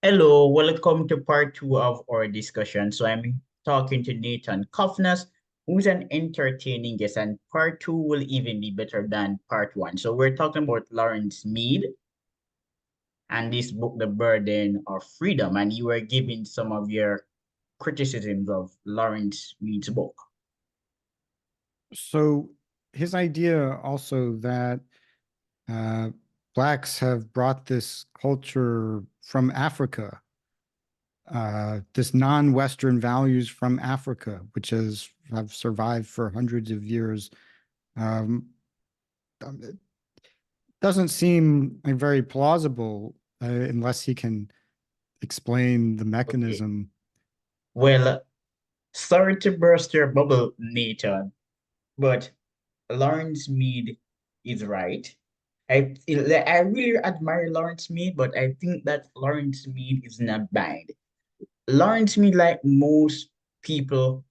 Hello, welcome to part two of our discussion. So I'm talking to Nathan Kofnas, who's an entertaining guest, and part two will even be better than part one. So we're talking about Lawrence Mead and this book, The Burden of Freedom, and you were giving some of your criticisms of Lawrence Mead's book. So his idea also that uh, Blacks have brought this culture from Africa, this non-Western values from Africa, which have survived for hundreds of years. Um, it doesn't seem very plausible unless he can explain the Okay. mechanism. Well, sorry to burst your bubble, Nathan, but Lawrence Mead is right. I really admire Lawrence Mead, but I think that Lawrence Mead is not bind. Lawrence Mead, like most people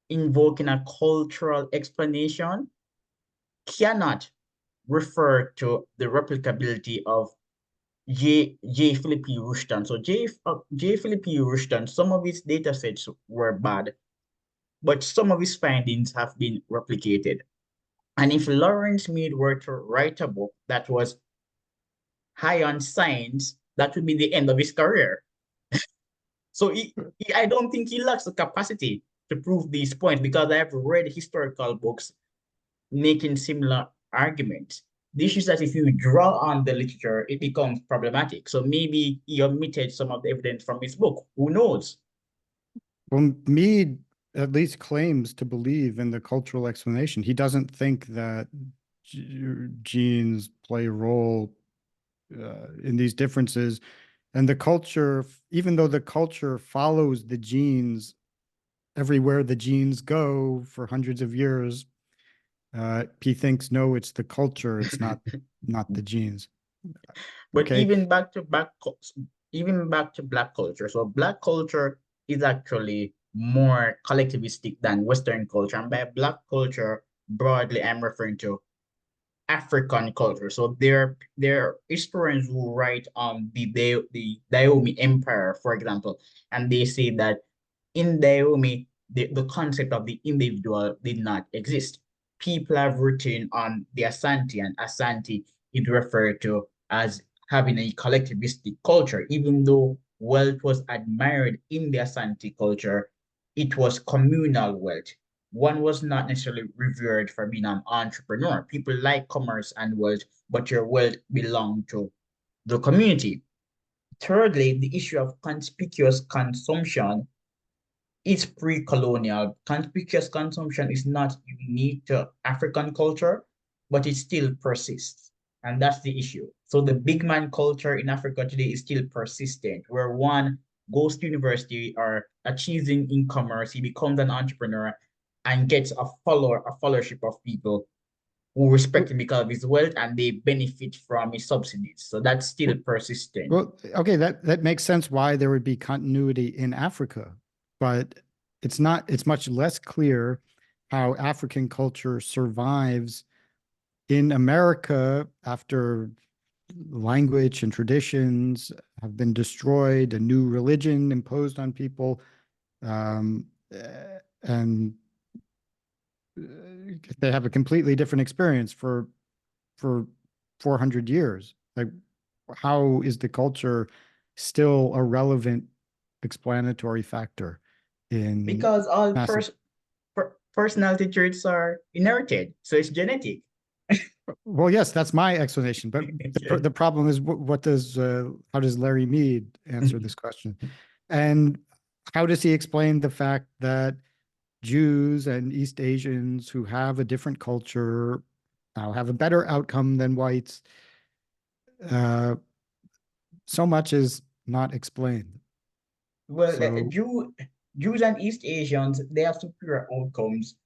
invoking a cultural explanation, cannot refer to the replicability of J. Philippi Rushton. So J. Philippi Rushton, some of his data sets were bad, but some of his findings have been replicated. And if Lawrence Mead were to write a book that was high on science, that would be the end of his career. So I don't think he lacks the capacity to prove these points because I have read historical books making similar arguments. The issue is that if you draw on the literature, it becomes problematic. So maybe he omitted some of the evidence from his book. Who knows? Well, Mead at least claims to believe in the cultural explanation. He doesn't think that genes play a role in these differences. And the culture, even though the culture follows the genes everywhere the genes go for hundreds of years, he thinks, no, it's the culture, it's not the genes. But Okay. even back to black culture. So black culture is actually more collectivistic than Western culture. And by black culture, broadly, I'm referring to African culture. So there are historians who write on the Dahomey Empire, for example, and they say that in Dahomey, the concept of the individual did not exist. People have written on the Asante, and Asante is referred to as having a collectivistic culture, even though wealth was admired in the Asante culture, it was communal wealth. One was not necessarily revered for being an entrepreneur. People like commerce and wealth, but your wealth belonged to the community. Thirdly, the issue of conspicuous consumption is pre-colonial. Conspicuous consumption is not unique to African culture, but it still persists. And that's the issue. So the big man culture in Africa today is still persistent, where one goes to university or achieving in commerce, he becomes an entrepreneur and gets a followership of people who respect him because of his wealth and they benefit from his subsidies. So that's still persistent. Well, okay, that makes sense why there would be continuity in Africa, but it's much less clear how African culture survives in America after language and traditions have been destroyed, a new religion imposed on people, um, and they have a completely different experience for 400 years. Like, how is the culture still a relevant explanatory factor in Because all massive? personality traits are inherited, so it's genetic. Well, yes, that's my explanation, but the problem is what does how does Larry Mead answer this question? And how does he explain the fact that Jews and East Asians who have a different culture now have a better outcome than whites? Uh, so much is not explained. Well, So, Jews and East Asians, they have superior outcomes,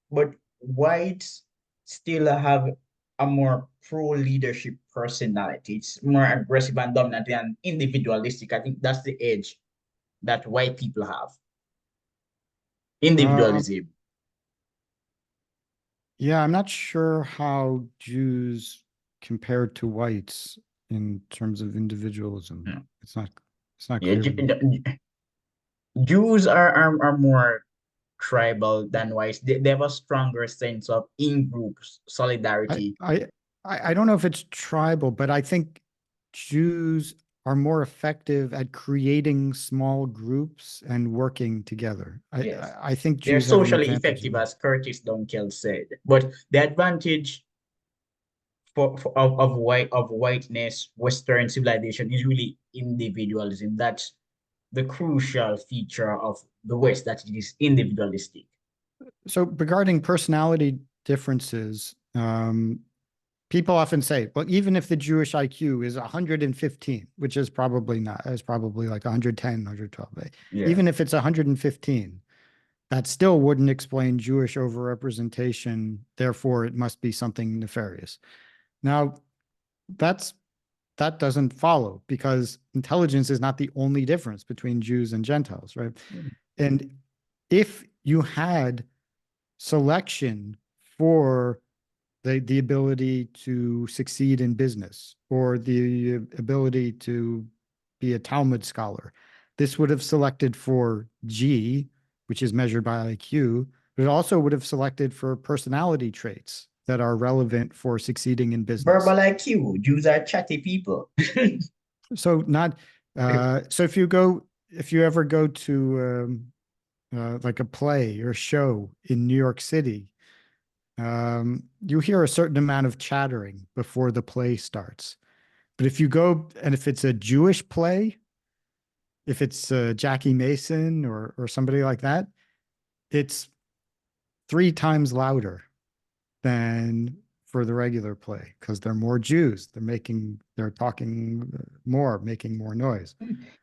but whites still have a more pro-leadership personality. It's more aggressive and dominant and individualistic. I think that's the edge that white people have. um, Individualism. yeah, I'm not sure how Jews compare to whites in terms of individualism. Hmm. It's not It's not Yeah, clear to me. Jews are more tribal than whites. They have a stronger sense of in-group I, solidarity. I I don't know if it's tribal, but I think Jews are more effective at creating small groups and working together. Yes. I think They're Jews have an socially advantage in effective, that. as Curtis Dunkel said. But the advantage of whiteness, Western civilization is really individualism. That's the crucial feature of the West, that it is individualistic. So regarding personality differences, people often say, well, even if the Jewish IQ is 115, which is probably not, it's probably like 110, 112, Yeah. even if it's 115, that still wouldn't explain Jewish overrepresentation. Therefore, it must be something nefarious. Now, that's that doesn't follow because intelligence is not the only difference between Jews and Gentiles, right? And if you had selection for the ability to succeed in business or the ability to be a Talmud scholar, this would have selected for G, which is measured by IQ, but it also would have selected for personality traits that are relevant for succeeding in business. Verbal IQ, Jews are chatty people. So not so if you ever go to like a play or show in New York City, you hear a certain amount of chattering before the play starts. But if you go and if it's a Jewish play, if it's Jackie Mason or somebody like that, it's three times louder than for the regular play because they're more Jews. They're talking more, making more noise.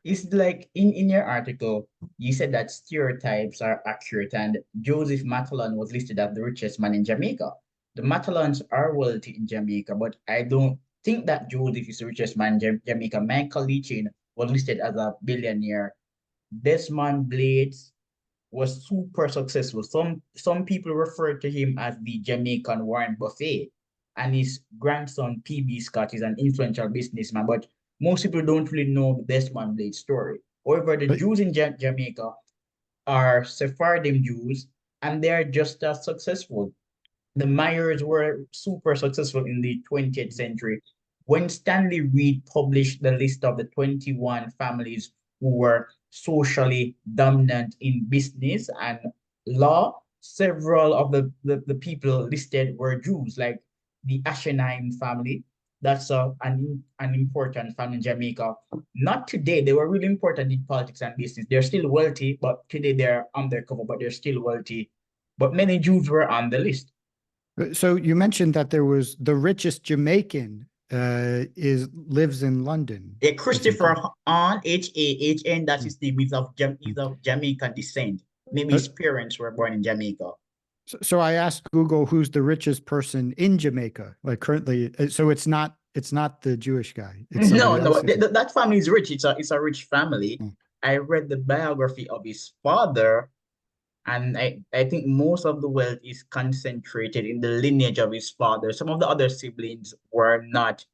It's like in your article, you said that stereotypes are accurate, and Joseph Matalon was listed as the richest man in Jamaica. The Matalons are wealthy in Jamaica, but I don't think that Joseph is the richest man in Jamaica. Michael Leachin was listed as a billionaire. Desmond Blades was super successful. Some people refer to him as the Jamaican Warren Buffett, and his grandson PB Scott is an influential businessman. But most people don't really know the Desmond Blade story. However, the But Jews in Jamaica are Sephardim Jews, and they are just as successful. The Myers were super successful in the 20th century. When Stanley Reed published the list of the 21 families who were socially dominant in business and law, several of the people listed were Jews, like the Ashenheim family. That's an important family in Jamaica. Not today, they were really important in politics and business. They're still wealthy, but today they're undercover, but they're still wealthy. But many Jews were on the list. so you mentioned that there was the richest Jamaican is lives in London, I think. Christopher Hahn, Hahn, that's his name. He's of Jamaican descent. Maybe Uh, his parents were born in Jamaica. so I asked Google who's the richest person in Jamaica, like currently. So it's not the Jewish guy. It's No, somebody no, else. Is it? that family is rich. It's a rich family. Hmm. I read the biography of his father, and I think most of the wealth is concentrated in the lineage of his father. Some of the other siblings were not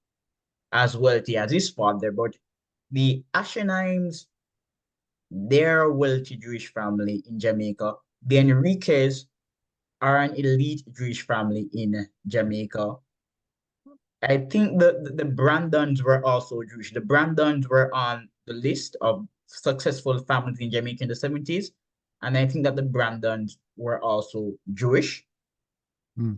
as wealthy as his father, but the Ashenheims, they're a wealthy Jewish family in Jamaica. The Enriquez are an elite Jewish family in Jamaica. I think the Brandons were also Jewish. The Brandons were on the list of successful families in Jamaica in the 70s. And I think that the Brandons were also Jewish. Hmm.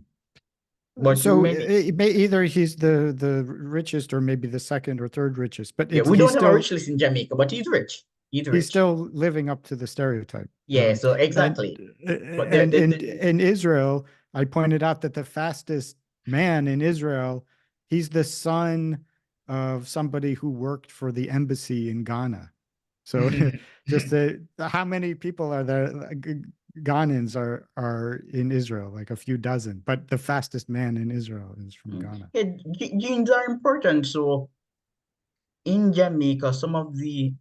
But So many, either he's the richest or maybe the second or third richest, but yeah, it's we don't have a rich list in Jamaica, but he's rich. He's he's rich. still living up to the stereotype. Yeah, so And exactly. But in Israel, I pointed out that the fastest man in Israel, he's the son of somebody who worked for the embassy in Ghana. So just how many people are there? Ghanaians are in Israel, like a few dozen, but the fastest man in Israel is from Ghana. yeah, genes are important. So in Jamaica, some of the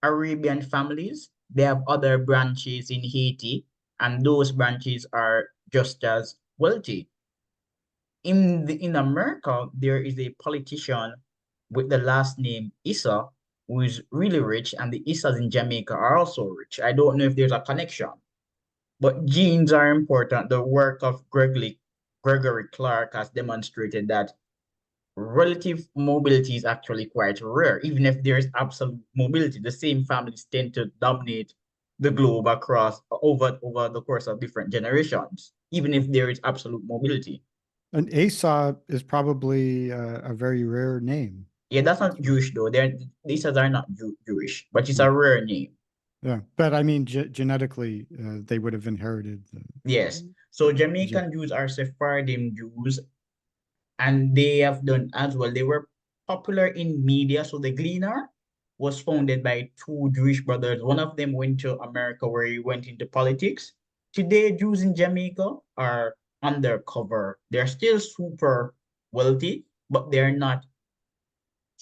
Arabian families, they have other branches in Haiti, and those branches are just as wealthy. In America, there is a politician with the last name Issa. who is really rich, and the Easters in Jamaica are also rich. I don't know if there's a connection, but genes are important. The work of Gregory Clark has demonstrated that relative mobility is actually quite rare. Even if there is absolute mobility, the same families tend to dominate the globe across over the course of different generations, even if there is absolute mobility. And Asa is probably a very rare name. Yeah, that's That's not for Jewish though. These are not Jewish, but it's sure. a rare name. Yeah, but I mean, genetically, they would have inherited Yes. the So gene. Jamaican Jews are Sephardim Jews, and they have done as well. They were popular in media. So the Gleaner was founded by two Jewish brothers. One of them went to America where he went into politics. Today, Jews in Jamaica are undercover. They're still super wealthy, but they're not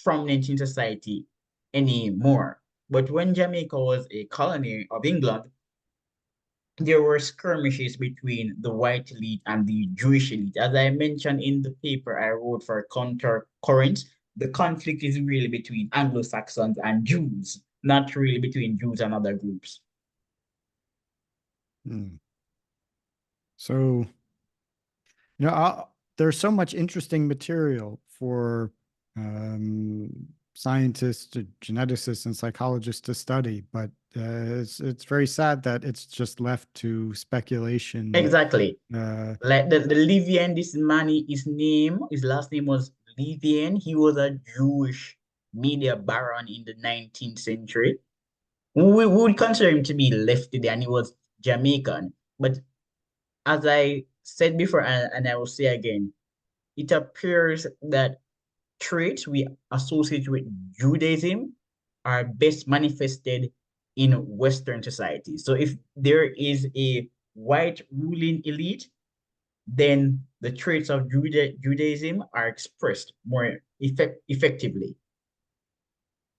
prominent in society anymore. But when Jamaica was a colony of England, there were skirmishes between the white elite and the Jewish elite. As I mentioned in the paper I wrote for Counter Currents, the conflict is really between Anglo-Saxons and Jews, not really between Jews and other groups. Hmm. So, there's so much interesting material for um, scientists, geneticists, and psychologists to study, but it's very sad that it's just left to speculation. Exactly. Uh, Like the Livian, this man, his last name was Livian. He was a Jewish media baron in the 19th century. We would consider him to be lefty, and he was Jamaican. But as I said before, and I will say again, it appears that traits we associate with Judaism are best manifested in Western society. So if there is a white ruling elite, then the traits of Judaism are expressed more effectively.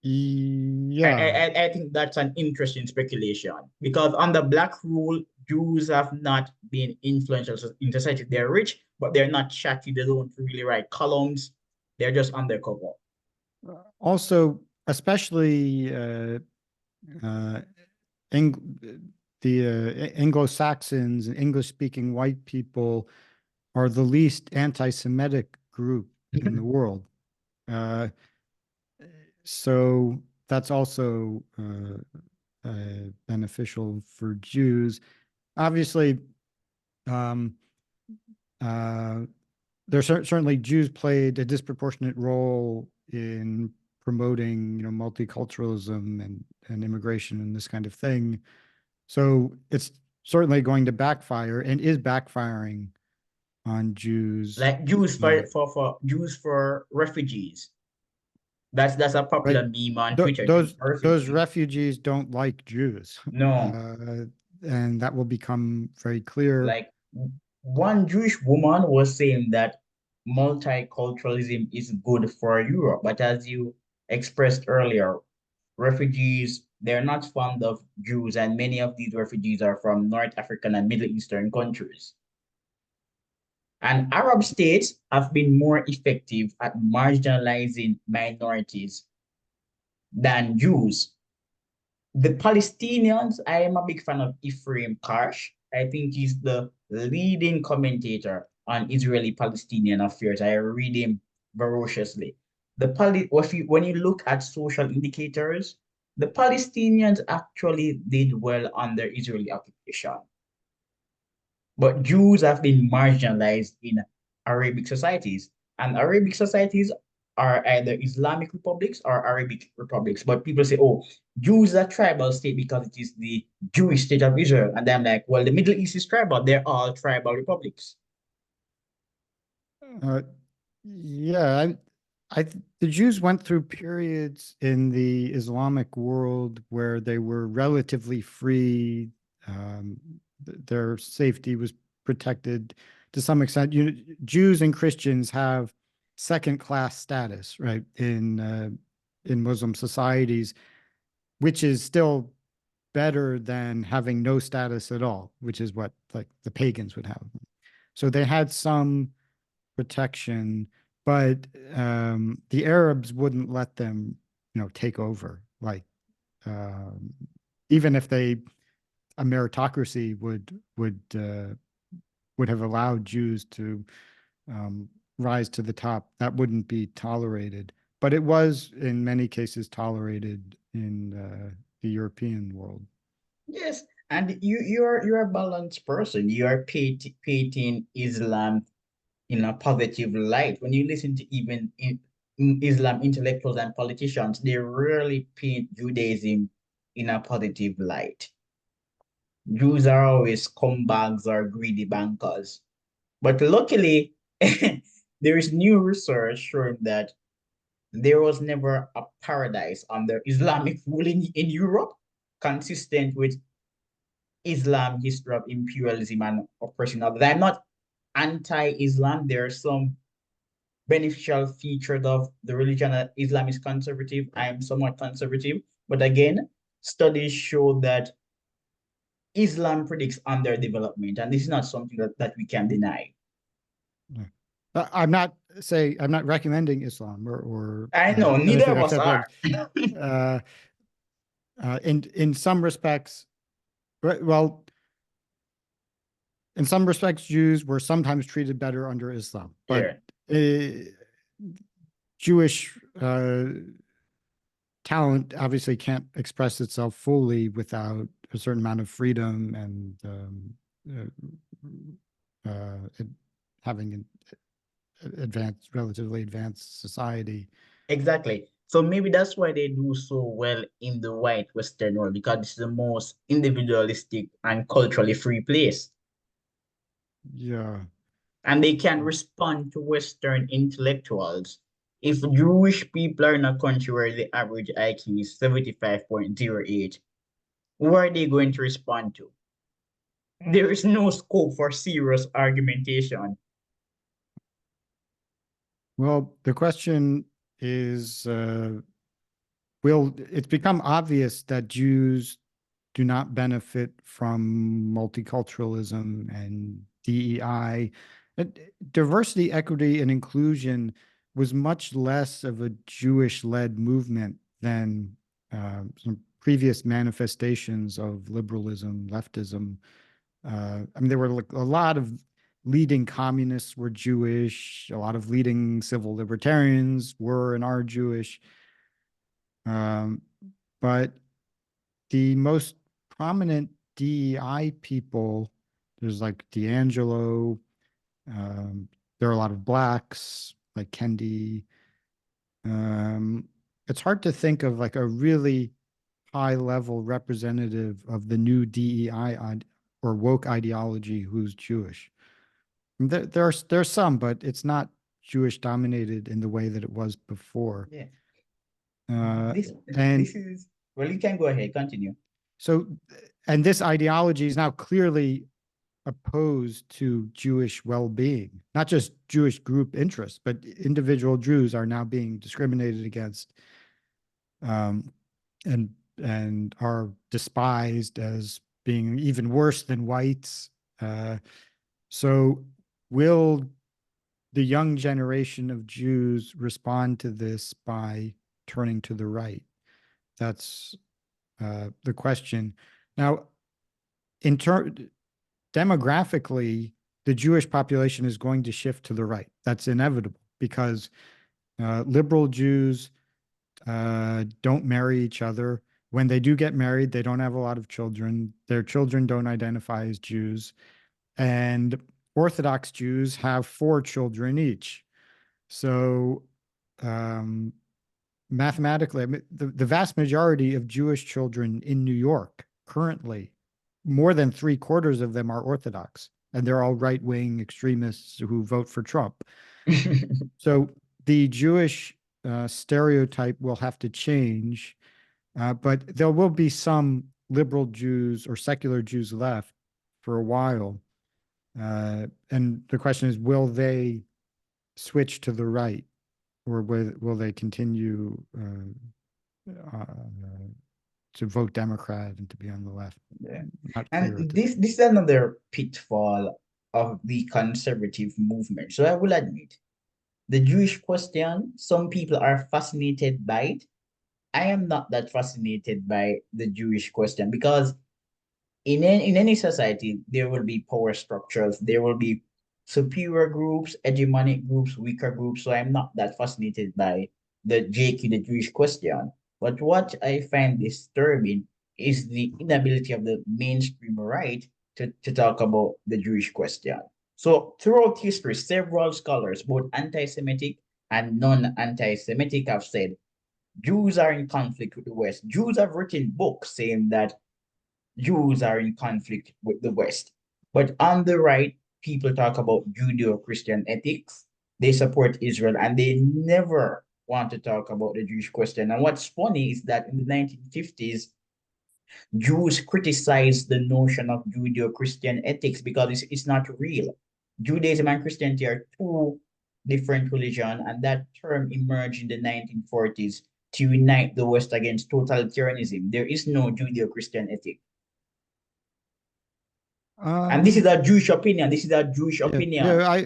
yeah. I think that's an interesting speculation because under black rule, Jews have not been influential in society. They're rich, but they're not chatty. They don't really write columns. They're just undercover. Also, especially uh, Eng the Anglo-Saxons and English-speaking white people are the least anti-Semitic group in the world. Uh, so that's also beneficial for Jews. Obviously, um, uh, certainly Jews played a disproportionate role in promoting, multiculturalism and immigration and this kind of thing. So it's certainly going to backfire and is backfiring on Jews. Like Jews Uh, for Jews for refugees. That's a right? popular meme on Th Twitter. Jews those for those refugees. refugees don't like Jews, No, uh, and that will become very clear. like one Jewish woman was saying that multiculturalism is good for Europe, but as you expressed earlier, refugees, they're not fond of Jews, and many of these refugees are from North African and Middle Eastern countries. And Arab states have been more effective at marginalizing minorities than Jews. The Palestinians, I am a big fan of Ephraim Karsh. I think he's the leading commentator on Israeli-Palestinian affairs. I read him ferociously. When you look at social indicators, the Palestinians actually did well under Israeli occupation. But Jews have been marginalized in Arabic societies, and Arabic societies are either Islamic republics or Arabic republics. But people say, oh, Jews are tribal state because it is the Jewish state of Israel. And I'm like, well, the Middle East is tribal. They're all tribal republics. Uh, yeah, the Jews went through periods in the Islamic world where they were relatively free. Their safety was protected to some extent. Jews and Christians have second-class status, right, in Muslim societies, which is still better than having no status at all, which is what like the pagans would have. So they had some protection, but the Arabs wouldn't let them take over. Like, even if a meritocracy would have allowed Jews to um, rise to the top, that wouldn't be tolerated. But it was in many cases tolerated in the European world. Yes, and you're a balanced person. You are painting Islam in a positive light. When you listen to even in Islam intellectuals and politicians, they rarely paint Judaism in a positive light. Jews are always scumbags or greedy bankers. But luckily, there is new research showing that there was never a paradise under Islamic rule in Europe, consistent with Islam history of imperialism and oppression. Now, I'm not anti-Islam. There are some beneficial features of the religion that Islam is conservative. I am somewhat conservative. But again, studies show that Islam predicts underdevelopment, and this is not something that we can deny. I'm not recommending Islam or I know, neither anything of us except are. that uh, in some respects, well, in some respects, Jews were sometimes treated better under Islam, but Yeah, Jewish talent obviously can't express itself fully without a certain amount of freedom and having an relatively advanced society. exactly. So maybe that's why they do so well in the white Western world, because it's the most individualistic and culturally free place. Yeah. And they can respond to Western intellectuals. If Jewish people are in a country where the average IQ is 75.08, who are they going to respond to? There is no scope for serious argumentation. Well, the question is, will it's become obvious that Jews do not benefit from multiculturalism and DEI. Diversity, equity, and inclusion was much less of a Jewish-led movement than some previous manifestations of liberalism, leftism. I mean, there were like a lot of leading communists were Jewish. A lot of leading civil libertarians were and are Jewish. Um, but the most prominent DEI people, there's like D'Angelo, um, there are a lot of blacks like Kendi. Um, it's hard to think of like a really high level representative of the new DEI or woke ideology who's Jewish. There's some, but it's not Jewish dominated in the way that it was before. Yeah. Uh, This and this is well, you can go ahead, continue. so, and this ideology is now clearly opposed to Jewish well-being, not just Jewish group interests, but individual Jews are now being discriminated against, um, and are despised as being even worse than whites. Uh, so, will the young generation of Jews respond to this by turning to the right? That's the question. Now, in turn, demographically, the Jewish population is going to shift to the right. That's inevitable because liberal Jews don't marry each other. When they do get married, they don't have a lot of children. Their children don't identify as Jews. And Orthodox Jews have 4 children each. So um, mathematically, I mean, the vast majority of Jewish children in New York currently, more than 3/4 of them are Orthodox, and they're all right-wing extremists who vote for Trump. So the Jewish stereotype will have to change, but there will be some liberal Jews or secular Jews left for a while. And the question is, will they switch to the right, or will they continue uh, to vote Democrat and to be on the left? Yeah. Not clear at And this. this is another pitfall of the conservative movement. So I will admit, the Jewish question, some people are fascinated by it. I am not that fascinated by the Jewish question because in any society, there will be power structures, there will be superior groups, hegemonic groups, weaker groups. So I'm not that fascinated by the JQ, the Jewish question. But what I find disturbing is the inability of the mainstream right to talk about the Jewish question. So throughout history, several scholars, both anti-Semitic and non-anti-Semitic, have said Jews are in conflict with the West. Jews have written books saying that Jews are in conflict with the West. But on the right, people talk about Judeo-Christian ethics. They support Israel and they never want to talk about the Jewish question. And what's funny is that in the 1950s, Jews criticized the notion of Judeo-Christian ethics because it's not real. Judaism and Christianity are two different religions, and that term emerged in the 1940s to unite the West against totalitarianism. There is no Judeo-Christian ethic. And this is Um, a Jewish opinion. This is a Jewish yeah, opinion. yeah,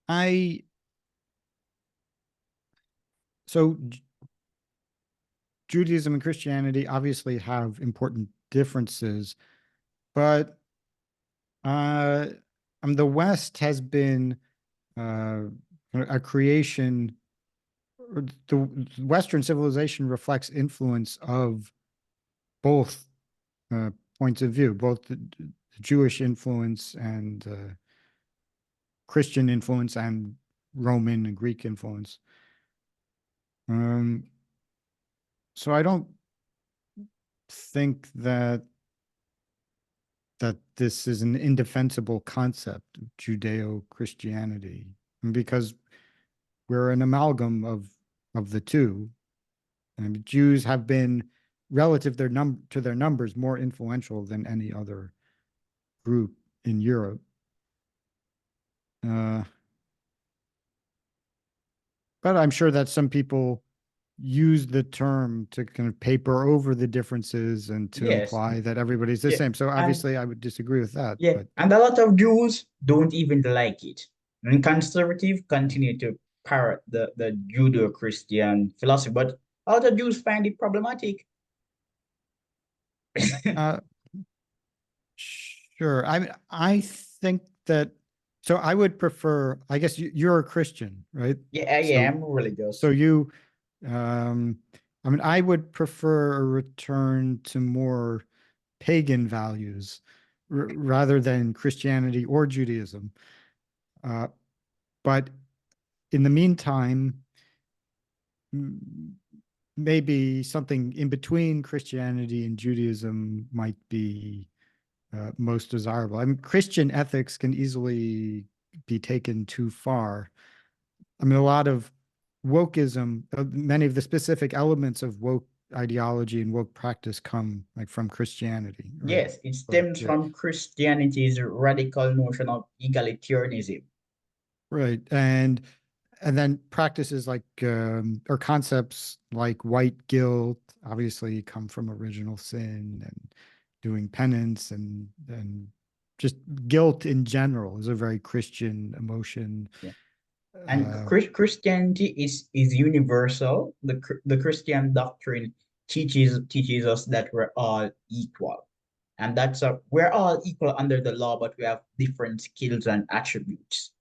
I, so Judaism and Christianity obviously have important differences, but uh, the West has been uh, a creation. The Western civilization reflects influence of both uh, points of view, both the Jewish influence and Christian influence and Roman and Greek influence. Um, so I don't think that this is an indefensible concept of Judeo-Christianity, because we're an amalgam of the two. And Jews have been, relative to their numbers, more influential than any other group in Europe. Uh, but I'm sure that some people use the term to kind of paper over the differences and to Yes. imply that everybody's the Yeah. same. So And obviously, I would disagree with that. yeah. But And a lot of Jews don't even like it. And conservative continue to parrot the Judeo-Christian philosophy, but a lot of Jews find it problematic. uh, sure, I mean, I think that. So I would prefer. I guess you're a Christian, right? Yeah, yeah, So I'm religious. so you, um, I mean, I would prefer a return to more pagan values rather than Christianity or Judaism. Uh, but in the meantime, maybe something in between Christianity and Judaism might be most desirable. I mean, Christian ethics can easily be taken too far. I mean, a lot of wokeism, many of the specific elements of woke ideology and woke practice come like from Christianity, right? Yes, it Like, stems from Christianity's radical notion of egalitarianism. right. And then practices like or concepts like white guilt obviously come from original sin and doing penance and just guilt in general is a very Christian emotion. Yeah. And Uh, Christianity is universal. The Christian doctrine teaches us that we're all equal. And we're all equal under the law, but we have different skills and attributes.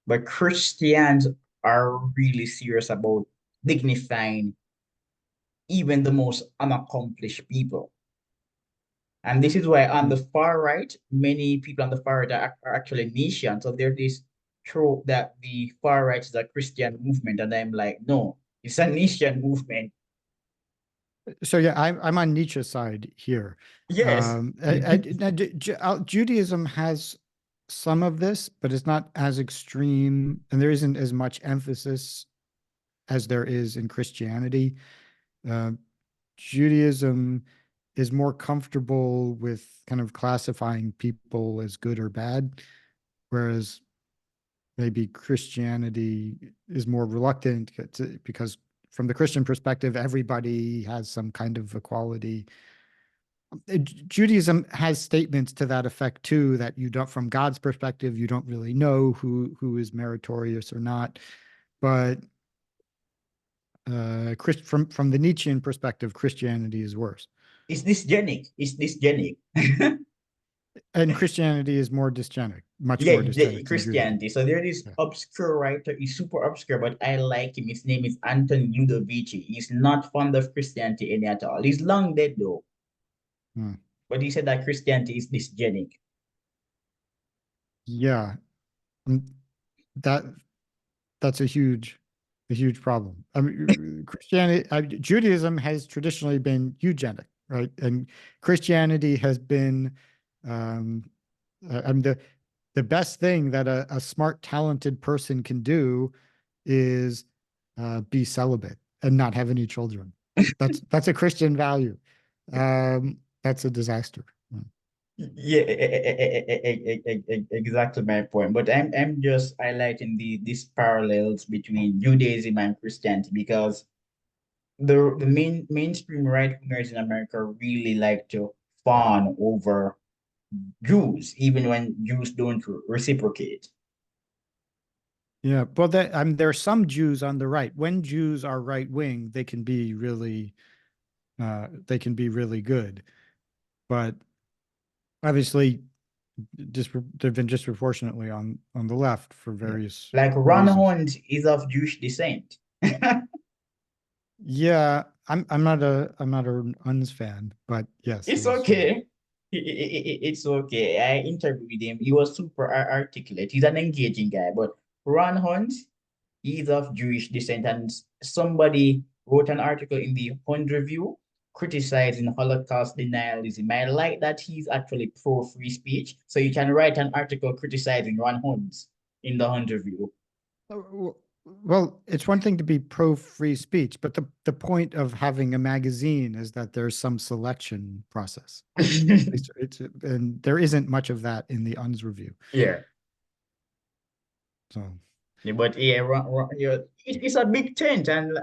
But Christians are really serious about dignifying even the most unaccomplished people. And this is why on the far right, many people on the far right are actually Nation. So there's this trope that the far right is a Christian movement. And I'm like, no, it's a Nation movement. so yeah, I'm on Nietzsche's side here. Yes. Judaism has some of this, but it's not as extreme, and there isn't as much emphasis as there is in Christianity. Uh, Judaism is more comfortable with kind of classifying people as good or bad, whereas maybe Christianity is more reluctant because from the Christian perspective, everybody has some kind of equality. Judaism has statements to that effect too, that you don't, from God's perspective, you don't really know who is meritorious or not. But from the Nietzschean perspective, Christianity is worse, It's dysgenic. It's dysgenic. and Christianity is more dysgenic, much Yeah, more the dysgenic than Judaism. Christianity. So there is Yeah. obscure writer, he's super obscure, but I like him. His name is Anton Ludovici. He's not fond of Christianity any at all. He's long dead though, Hmm. but he said that Christianity is dysgenic. Yeah. Mm, that that's a huge problem. I mean, Christianity, Judaism has traditionally been eugenic, right? And Christianity has been, um, I mean, the best thing that a smart, talented person can do is be celibate and not have any children. That's a Christian value. That's a disaster. Yeah, exactly my point. But I'm just highlighting these parallels between Judaism and Christianity because the mainstream right wingers in America really like to fawn over Jews, even when Jews don't reciprocate. Yeah, well, I mean, there are some Jews on the right. When Jews are right wing, they can be really good. But obviously, they've been disproportionately on the left for Yeah. various Like Ron reasons. Hunt is of Jewish descent. Yeah, I'm not an Uns fan, but yes, It's he's okay. It's okay. I interviewed with him. He was super articulate. He's an engaging guy. But Ron Hunt, he's of Jewish descent. And somebody wrote an article in the Hunt Review criticizing Holocaust denialism. I like that he's actually pro free speech. So you can write an article criticizing Ron Hunt in the Hunt Review. well, it's one thing to be pro free speech, but the point of having a magazine is that there's some selection process. And there isn't much of that in the Uns review. Yeah. So Yeah, but yeah, yeah, it's a big change. And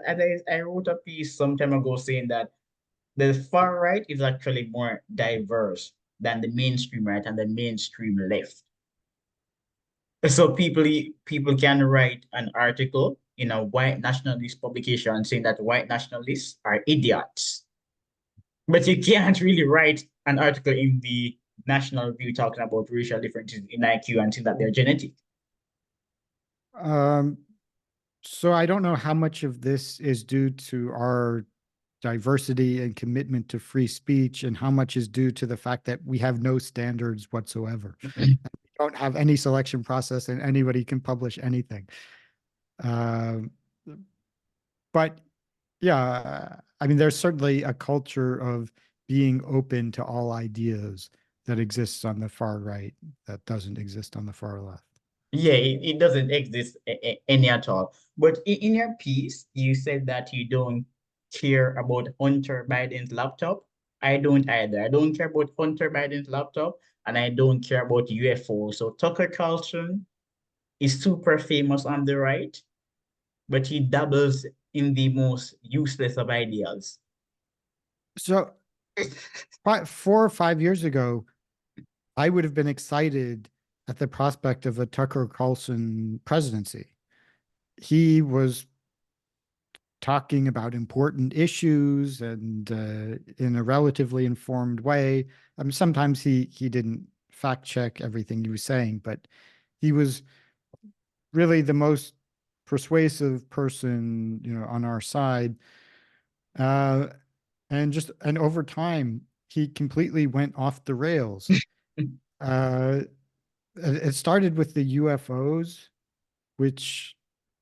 I wrote a piece some time ago saying that the far right is actually more diverse than the mainstream right and the mainstream left. So people can write an article in a white nationalist publication saying that white nationalists are idiots. But you can't really write an article in the National Review talking about racial differences in IQ and saying that they're genetic. um so I don't know how much of this is due to our diversity and commitment to free speech and how much is due to the fact that we have no standards whatsoever. We don't have any selection process and anybody can publish anything. Um, but yeah, I mean, there's certainly a culture of being open to all ideas that exists on the far right that doesn't exist on the far left. Yeah, it doesn't exist any at all. But in your piece, you said that you don't care about Hunter Biden's laptop. I don't either. I don't care about Hunter Biden's laptop, and I don't care about UFO. So Tucker Carlson is super famous on the right, but he dabbles in the most useless of ideas. So 4 or 5 years ago, I would have been excited at the prospect of a Tucker Carlson presidency. He was talking about important issues and in a relatively informed way. I mean, sometimes he didn't fact check everything he was saying, but he was really the most persuasive person, on our side. Uh, and over time, he completely went off the rails. Uh, it started with the UFOs, which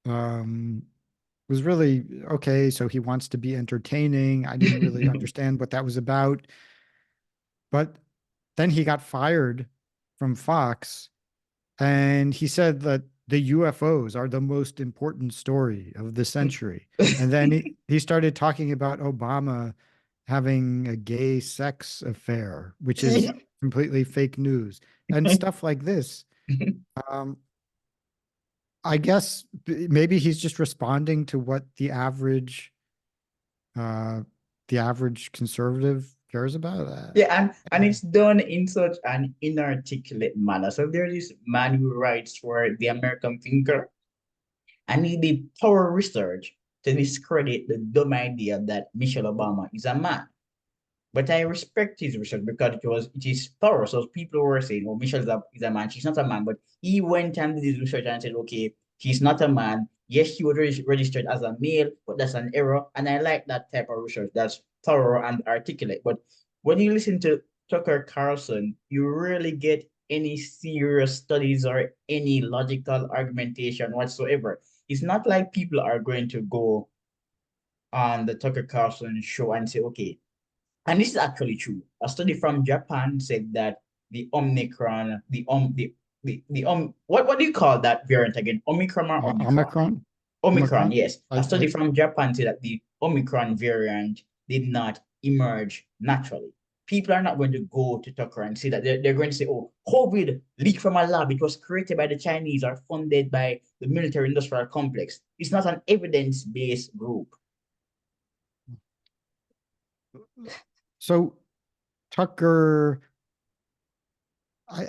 um, was really okay. So he wants to be entertaining. I didn't really understand what that was about. But then he got fired from Fox, and he said that the UFOs are the most important story of the century. And then he started talking about Obama having a gay sex affair, which is completely fake news and stuff like this. Um, I guess maybe he's just responding to what uh, the average conservative cares about. Yeah, and it's done in such an inarticulate manner. So there's this man who writes for the American Thinker, and he did thorough research to discredit the dumb idea that Michelle Obama is a man. But I respect his research because it is thorough. So people were saying, "Oh, Michelle is a man. She's not a man." But he went and did his research and said, "Okay, she's not a man. Yes, she was registered as a male, but that's an error." And I like that type of research. That's thorough and articulate. But when you listen to Tucker Carlson, you rarely get any serious studies or any logical argumentation whatsoever. It's not like people are going to go on the Tucker Carlson show and say, "Okay, and this is actually true. A study from Japan said that the Omicron, what do you call that variant again? Omicron or Omicron? Omicron? Omicron, Omicron? yes. A I study from Japan said that the Omicron variant did not emerge naturally. People are not going to go to Tucker and say that they're going to say, "Oh, COVID leaked from a lab. It was created by the Chinese or funded by the military industrial complex." It's not an evidence-based group. So Tucker, I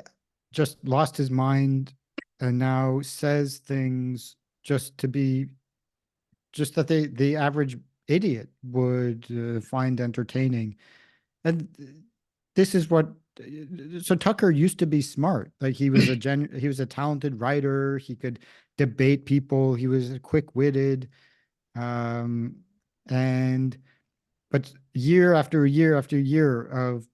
just lost his mind and now says things just to be just that the average idiot would find entertaining. And this is what so Tucker used to be smart. Like he was he was a talented writer. He could debate people. He was quick-witted. Um, and but year after year after year of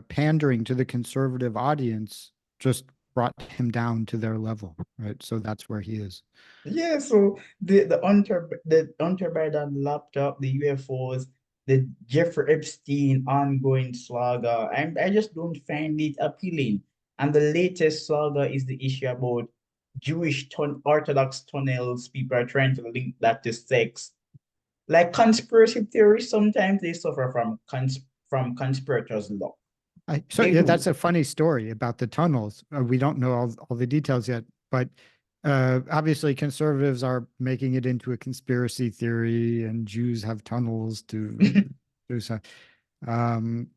pandering to the conservative audience just brought him down to their level, right? So that's where he is. Yeah, so the Hunter Biden laptop, the UFOs, the Jeffrey Epstein ongoing saga, I just don't find it appealing. And the latest saga is the issue about Orthodox tunnels. People are trying to link that to sex. Like conspiracy theories, sometimes they suffer from conspirators' luck. So They yeah, do. that's a funny story about the tunnels. We don't know all the details yet, but obviously conservatives are making it into a conspiracy theory, and Jews have tunnels to do so. Um,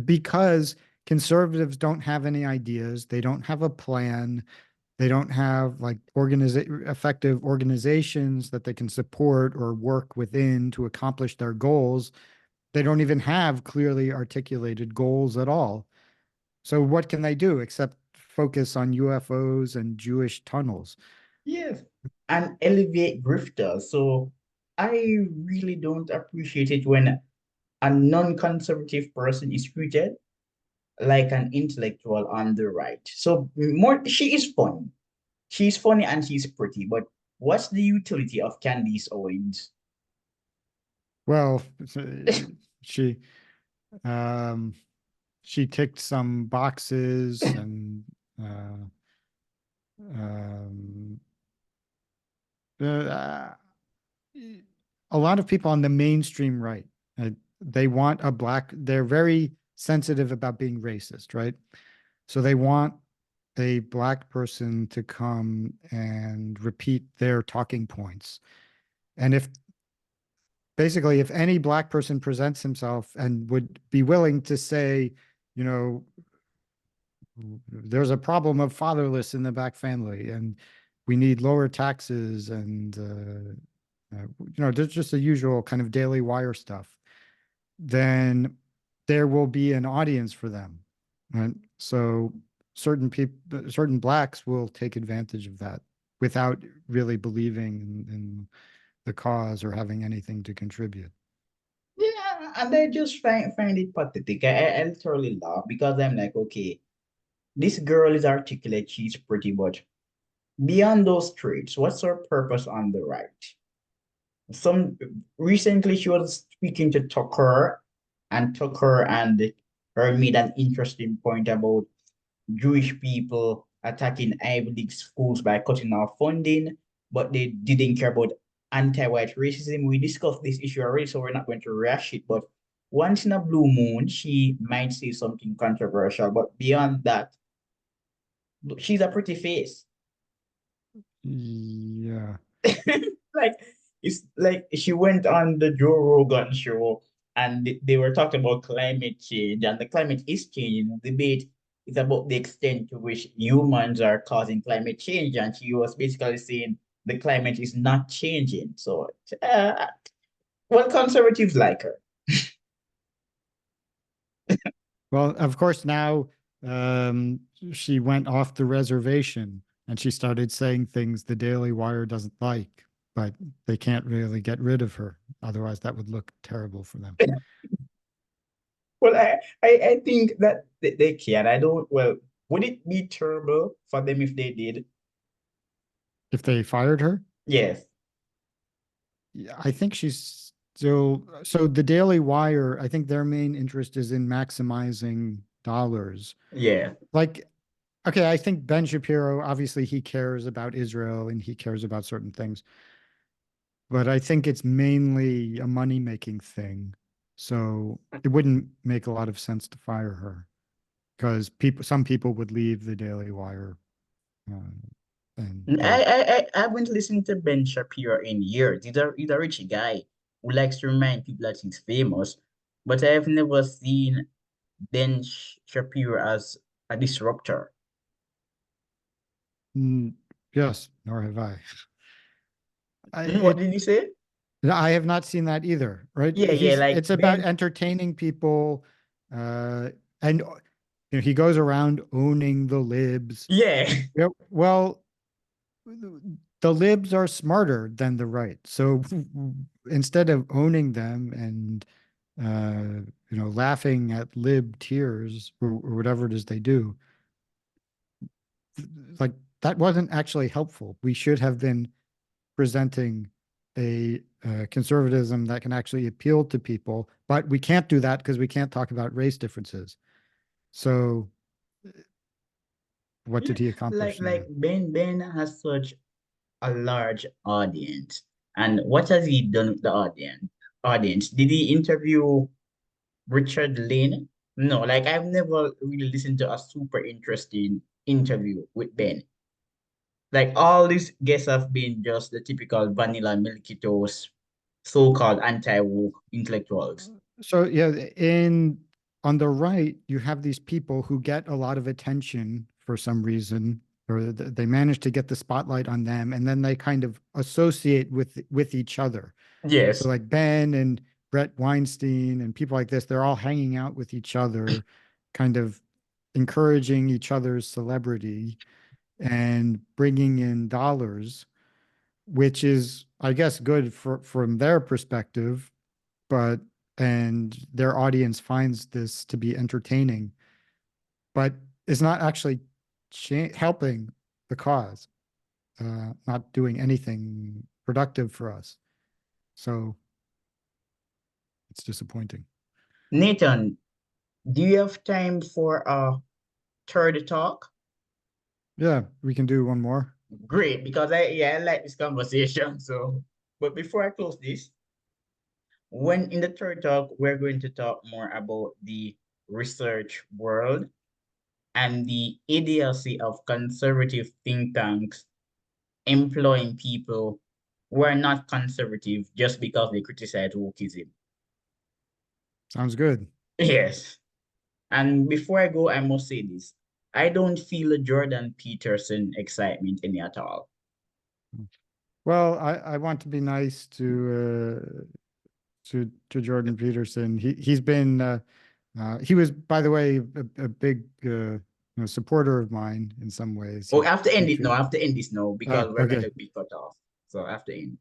because conservatives don't have any ideas, they don't have a plan, they don't have like effective organizations that they can support or work within to accomplish their goals. They don't even have clearly articulated goals at all. So what can they do except focus on UFOs and Jewish tunnels? Yes, and elevate grifters. So I really don't appreciate it when a non-conservative person is treated like an intellectual on the right. So more, she is funny. She's funny and she's pretty, but what's the utility of Candice Owens? Well, she um, she ticked some boxes and uh, um, uh, a lot of people on the mainstream right, they want a black, they're very sensitive about being racist, right? So they want a black person to come and repeat their talking points. And if basically, if any black person presents himself and would be willing to say, you know, there's a problem of fatherless in the black family and we need lower taxes and, there's just the usual kind of Daily Wire stuff, then there will be an audience for them. Right. So certain people, certain blacks will take advantage of that without really believing in the cause or having anything to contribute. Yeah, and I just find it pathetic. I literally laugh because I'm like, okay, this girl is articulate, she's pretty, but beyond those traits, what's her purpose on the right? Some recently she was speaking to Tucker, and Tucker and her made an interesting point about Jewish people attacking Ivy League schools by cutting off funding, but they didn't care about anti-white racism. We discussed this issue already, so we're not going to rehash it. But once in a blue moon, she might say something controversial. But beyond that, she's a pretty face. Yeah. Like it's like she went on the Joe Rogan show and they were talking about climate change, and the climate is changing. The debate is about the extent to which humans are causing climate change. And she was basically saying the climate is not changing. So, uh, well, conservatives like her. Well, of course, now um, she went off the reservation and she started saying things the Daily Wire doesn't like, but they can't really get rid of her. Otherwise, that would look terrible for them. Well, I think that they can. I don't, well, would it be terrible for them if they did? If they fired her, Yes. yeah, I think she's still. So the Daily Wire, I think their main interest is in maximizing dollars. Yeah. Like, okay, I think Ben Shapiro, obviously, he cares about Israel and he cares about certain things. But I think it's mainly a money-making thing. So it wouldn't make a lot of sense to fire her because some people would leave the Daily Wire. Uh, and yeah, I haven't listened to Ben Shapiro in years. He's a rich guy who likes to remind people that he's famous, but I have never seen Ben Shapiro as a disruptor. mm, yes, nor have I. What did you say? I have not seen that either. Right? Yeah, yeah, like It's about Ben. entertaining people, and he goes around owning the libs. Yeah. Yeah, well, the libs are smarter than the right. So instead of owning them and laughing at lib tears or whatever it is they do, like that wasn't actually helpful. We should have been presenting a conservatism that can actually appeal to people, but we can't do that because we can't talk about race differences. So what Yeah, did he accomplish like there? Ben has such a large audience. And what has he done with the audience? Did he interview Richard Lane? No, like I've never really listened to a super interesting interview with Ben. Like all these guests have been just the typical vanilla milky toast, so-called anti-woke intellectuals. So yeah, in on the right, you have these people who get a lot of attention for some reason, or they manage to get the spotlight on them, and then they kind of associate with each other. So Yes. like Ben and Brett Weinstein and people like this, they're all hanging out with each other, kind of encouraging each other's celebrity and bringing in dollars, which is, I guess, good from their perspective, but and their audience finds this to be entertaining, but it's not actually helping the cause, not doing anything productive for us. So it's disappointing. Nathan, do you have time for a third talk? Yeah, we can do one more. Great, because I like this conversation. So, but before I close this, when in the third talk, we're going to talk more about the research world and the idiocy of conservative think tanks employing people who are not conservative just because they criticize wokeism. Sounds good. Yes. And before I go, I must say this. I don't feel a Jordan Peterson excitement any at all. Well, I want to be nice to Jordan Peterson. He's been he was, by the way, a big supporter of mine in some ways. Oh, I have to end it now. I He have to end this now because we're going okay. to be cut off. So I have to end.